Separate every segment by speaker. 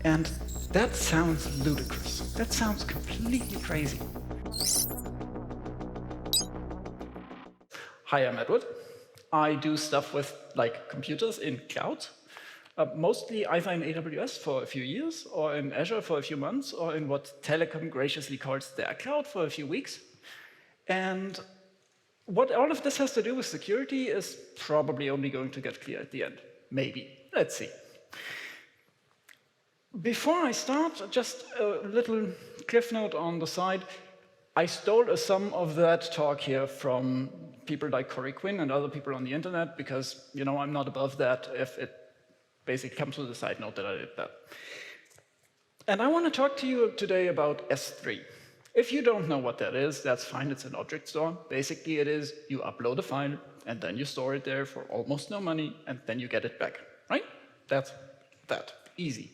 Speaker 1: And that sounds ludicrous. That sounds completely crazy. Hi, I'm Edward. I do stuff with computers in cloud, mostly either in AWS for a few years, or in Azure for a few months, or in what Telecom graciously calls their cloud for a few weeks. And what all of this has to do with security is probably only going to get clear at the end. Maybe. Let's see. Before I start, just a little cliff note on the side. I stole some of that talk here from people like Corey Quinn and other people on the internet because, I'm not above that if it basically comes with a side note that I did that. And I want to talk to you today about S3. If you don't know what that is, that's fine, it's an object store. Basically, it is you upload a file, and then you store it there for almost no money, and then you get it back, right? That's that, easy.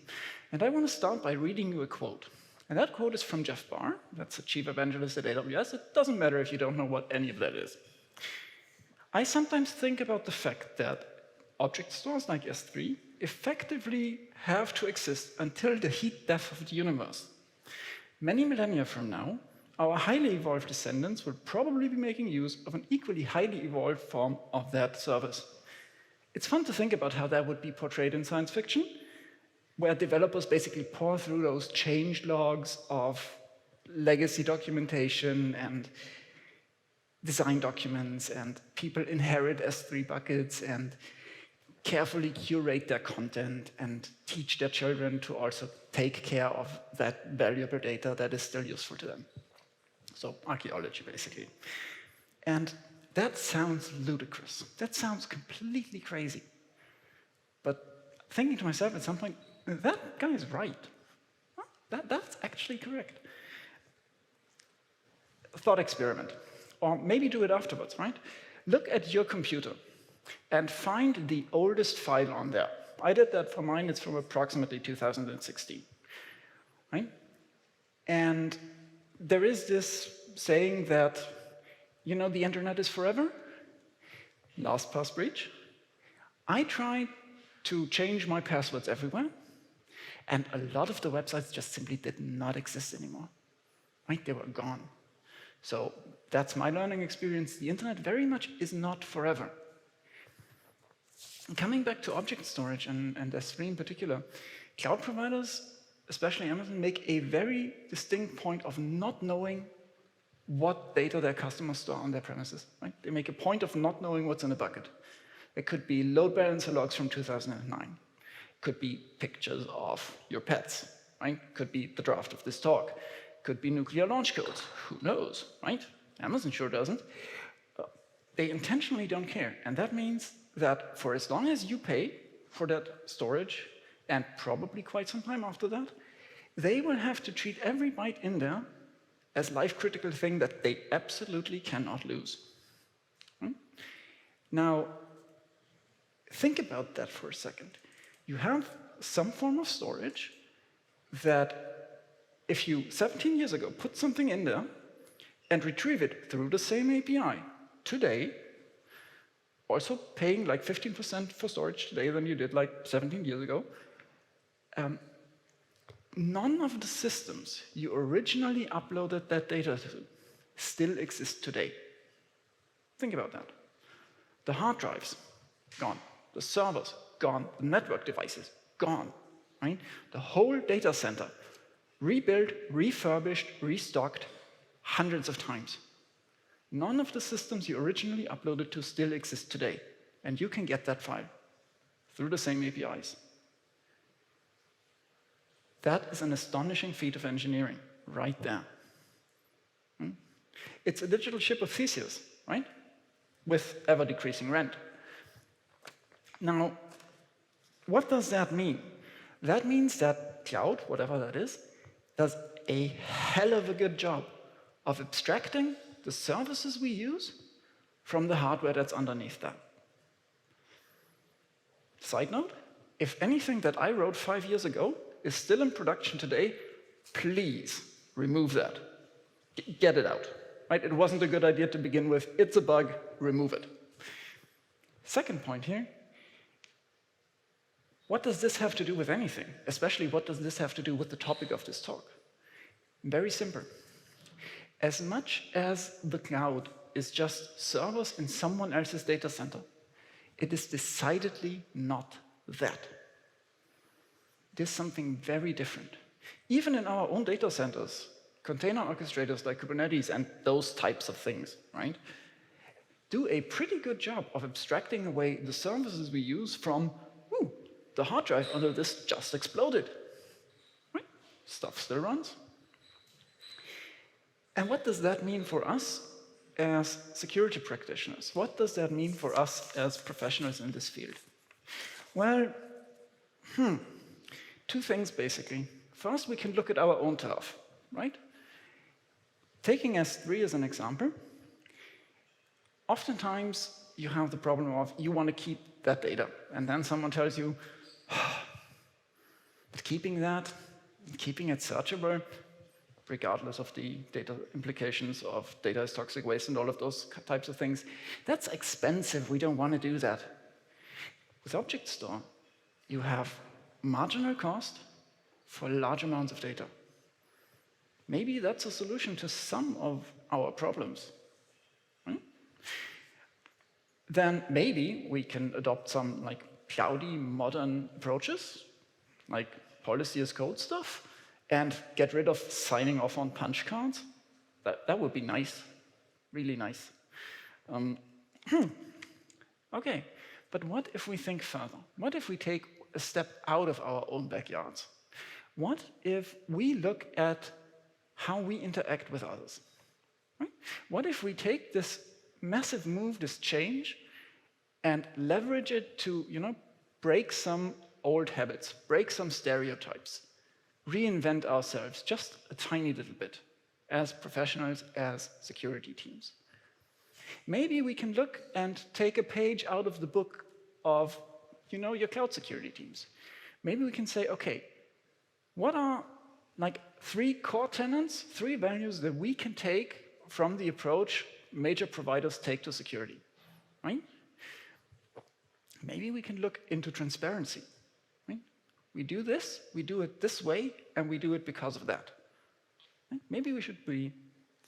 Speaker 1: And I want to start by reading you a quote. And that quote is from Jeff Barr. That's the chief evangelist at AWS. It doesn't matter if you don't know what any of that is. I sometimes think about the fact that object stores like S3 effectively have to exist until the heat death of the universe. Many millennia from now, our highly evolved descendants will probably be making use of an equally highly evolved form of that service. It's fun to think about how that would be portrayed in science fiction, where developers basically pour through those change logs of legacy documentation and design documents, and people inherit S3 buckets and carefully curate their content and teach their children to also take care of that valuable data that is still useful to them. So archaeology, basically. And that sounds ludicrous. That sounds completely crazy. But thinking to myself at some point, that guy is right. That's actually correct. Thought experiment. Or maybe do it afterwards, right? Look at your computer and find the oldest file on there. I did that for mine. It's from approximately 2016, right? And there is this saying that, the internet is forever. LastPass breach. I tried to change my passwords everywhere, and a lot of the websites just simply did not exist anymore, right? They were gone. So that's my learning experience. The internet very much is not forever. Coming back to object storage and S3 in particular, cloud providers, especially Amazon, make a very distinct point of not knowing what data their customers store on their premises, right? They make a point of not knowing what's in a bucket. It could be load balancer logs from 2009. It could be pictures of your pets, right? It could be the draft of this talk. It could be nuclear launch codes. Who knows, right? Amazon sure doesn't. They intentionally don't care, and that means that for as long as you pay for that storage, and probably quite some time after that, they will have to treat every byte in there as life-critical thing that they absolutely cannot lose. Hmm? Now, think about that for a second. You have some form of storage that if you, 17 years ago, put something in there and retrieve it through the same API today, also paying like 15% for storage today than you did like 17 years ago, none of the systems you originally uploaded that data to still exist today. Think about that. The hard drives, gone. The servers, gone. The network devices, gone. Right? The whole data center, rebuilt, refurbished, restocked hundreds of times. None of the systems you originally uploaded to still exist today, and you can get that file through the same APIs. That is an astonishing feat of engineering, right there. It's a digital ship of Theseus, right? With ever-decreasing rent. Now, what does that mean? That means that cloud, whatever that is, does a hell of a good job of abstracting the services we use from the hardware that's underneath that. Side note, if anything that I wrote 5 years ago is still in production today, please remove that. Get it out. Right? It wasn't a good idea to begin with. It's a bug. Remove it. Second point here, What does this have to do with anything? Especially, what does this have to do with the topic of this talk? Very simple. As much as the cloud is just servers in someone else's data center, it is decidedly not that. It is something very different. Even in our own data centers, container orchestrators like Kubernetes and those types of things, right, do a pretty good job of abstracting away the services we use from, ooh, the hard drive under this just exploded. Right? Stuff still runs. And what does that mean for us as security practitioners? What does that mean for us as professionals in this field? Well, two things basically. First, we can look at our own turf, right? Taking S3 as an example, oftentimes you have the problem of you want to keep that data, and then someone tells you, but keeping it searchable, regardless of the data implications of data as toxic waste and all of those types of things, that's expensive, we don't want to do that. With Object Store, you have marginal cost for large amounts of data. Maybe that's a solution to some of our problems. Right? Then maybe we can adopt some like cloudy, modern approaches, like policy as code stuff, and get rid of signing off on punch cards. That would be nice, really nice. Okay, but what if we think further? What if we take a step out of our own backyards? What if we look at how we interact with others? Right? What if we take this massive move, this change, and leverage it to, break some old habits, break some stereotypes, reinvent ourselves just a tiny little bit as professionals, as security teams? Maybe we can look and take a page out of the book of, your cloud security teams. Maybe we can say, okay, what are like 3 core tenets, 3 values that we can take from the approach major providers take to security, right? Maybe we can look into transparency, right? We do this, we do it this way, and we do it because of that. Right? Maybe we should be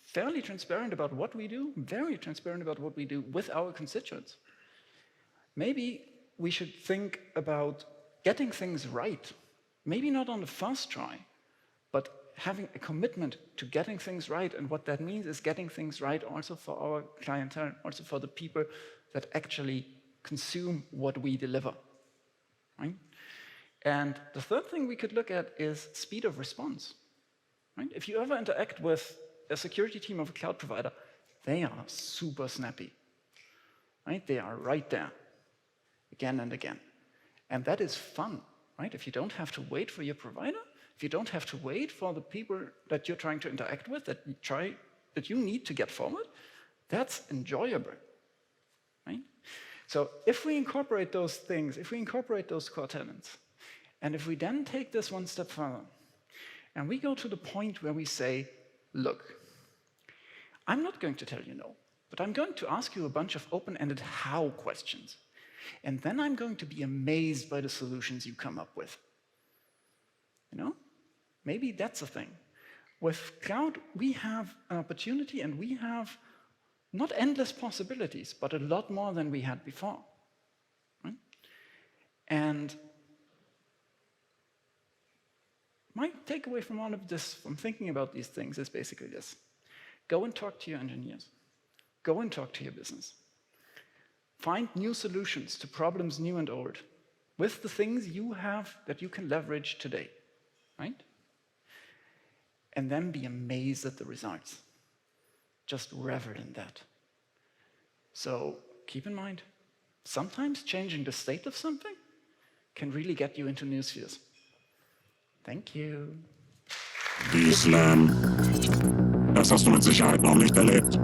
Speaker 1: fairly transparent about what we do, very transparent about what we do with our constituents. Maybe we should think about getting things right. Maybe not on the first try, but having a commitment to getting things right. And what that means is getting things right also for our clientele, also for the people that actually consume what we deliver. Right? And the third thing we could look at is speed of response. Right? If you ever interact with a security team of a cloud provider, they are super snappy. Right? They are right there, again and again. And that is fun. Right? If you don't have to wait for your provider, if you don't have to wait for the people that you're trying to interact with, that you need to get forward, that's enjoyable. Right? So if we incorporate those things, if we incorporate those core tenets, and if we then take this one step further, and we go to the point where we say, look, I'm not going to tell you no, but I'm going to ask you a bunch of open-ended how questions. And then I'm going to be amazed by the solutions you come up with. Maybe that's a thing. With cloud, we have an opportunity and we have not endless possibilities, but a lot more than we had before. Right? And my takeaway from all of this, from thinking about these things, is basically this. Go and talk to your engineers. Go and talk to your business. Find new solutions to problems new and old with the things you have that you can leverage today, right? And then be amazed at the results. Just revel in that. So keep in mind, sometimes changing the state of something can really get you into new spheres. Thank you.
Speaker 2: Die Slam. Das hast du mit Sicherheit noch nicht erlebt.